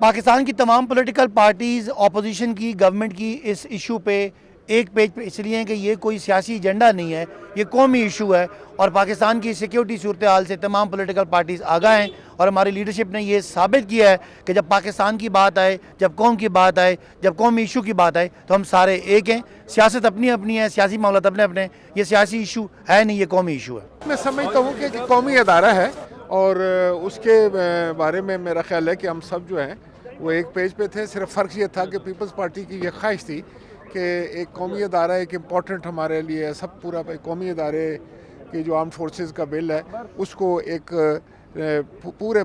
پاکستان کی تمام political parties opposition کی گورنمنٹ کی اس ایشو پہ ایک پیج پہ اس لیے ہیں کہ یہ کوئی سیاسی ایجنڈا نہیں ہے، یہ قومی ایشو ہے، اور پاکستان کی سیکیورٹی صورتحال سے تمام پولیٹیکل پارٹیز آگاہ ہیں، اور ہماری لیڈرشپ نے یہ ثابت کیا ہے کہ جب پاکستان کی بات آئے، جب قوم کی بات آئے، جب قومی ایشو کی بات آئے تو ہم سارے ایک ہیں۔ سیاست اپنی اپنی ہے، سیاسی معاملات اپنے اپنے ہیں، یہ سیاسی ایشو ہے نہیں، یہ قومی ایشو ہے۔ میں سمجھتا ہوں کہ قومی ادارہ ہے اور اس کے بارے میں میرا خیال ہے کہ ہم سب جو ہیں وہ ایک پیج پہ تھے۔ صرف فرق یہ تھا کہ پیپلز پارٹی کی یہ خواہش تھی کہ ایک قومی ادارہ ایک امپورٹنٹ ہمارے لیے سب پورا قومی ادارے کی جو آرمڈ فورسز کا بل ہے اس کو ایک پورے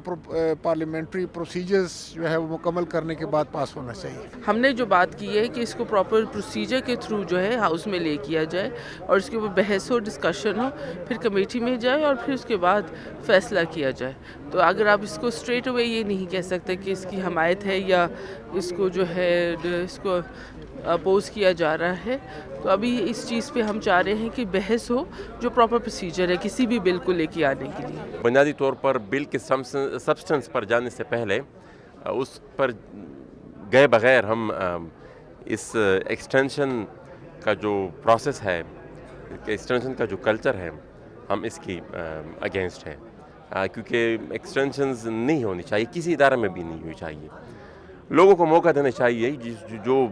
پارلیمنٹری پروسیجرز جو ہے وہ مکمل کرنے کے بعد پاس ہونا چاہیے۔ ہم نے جو بات کی ہے کہ اس کو پراپر پروسیجر کے تھرو جو ہے ہاؤس میں لے کیا جائے اور اس کے اوپر بحث ہو، ڈسکشن ہو، پھر کمیٹی میں جائے اور پھر اس کے بعد فیصلہ کیا جائے۔ تو اگر آپ اس کو اسٹریٹ اوے یہ نہیں کہہ سکتے کہ اس کی حمایت ہے یا اس کو جو ہے اس کو اپوز کیا جا رہا ہے، تو ابھی اس چیز پہ ہم چاہ رہے ہیں کہ بحث ہو جو پراپر پروسیجر ہے کسی بھی بل کو لے کے آنے کے لیے۔ بنیادی طور پر بل کے سبسٹنس پر جانے سے پہلے اس پر گئے بغیر ہم اس ایکسٹینشن کا جو پروسیس ہے، ایکسٹینشن کا جو کلچر ہے، ہم اس کی اگینسٹ ہیں، کیونکہ ایکسٹینشنز نہیں ہونی چاہیے، کسی ادارے میں بھی نہیں ہونی چاہیے۔ لوگوں کو موقع دینا چاہیے، جو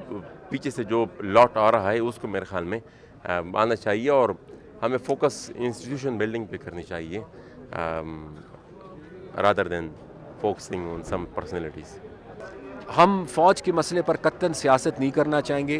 پیچھے سے جو لاٹ آ رہا ہے اس کو میرے خیال میں آنا چاہیے، اور ہمیں فوکس انسٹیٹیوشن بلڈنگ پہ کرنی چاہیے rather than focusing on some personalities۔ ہم فوج کے مسئلے پر قطعاً سیاست نہیں کرنا چاہیں گے،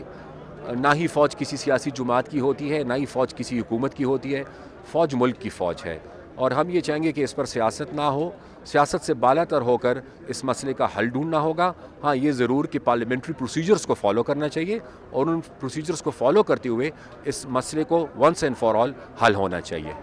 نہ ہی فوج کسی سیاسی جماعت کی ہوتی ہے، نہ ہی فوج کسی حکومت کی ہوتی ہے، فوج ملک کی فوج ہے، اور ہم یہ چاہیں گے کہ اس پر سیاست نہ ہو، سیاست سے بالا تر ہو کر اس مسئلے کا حل ڈھونڈنا ہوگا۔ ہاں یہ ضرور کہ پارلیمنٹری پروسیجرز کو فالو کرنا چاہیے، اور ان پروسیجرز کو فالو کرتے ہوئے اس مسئلے کو ونس اینڈ فار آل حل ہونا چاہیے۔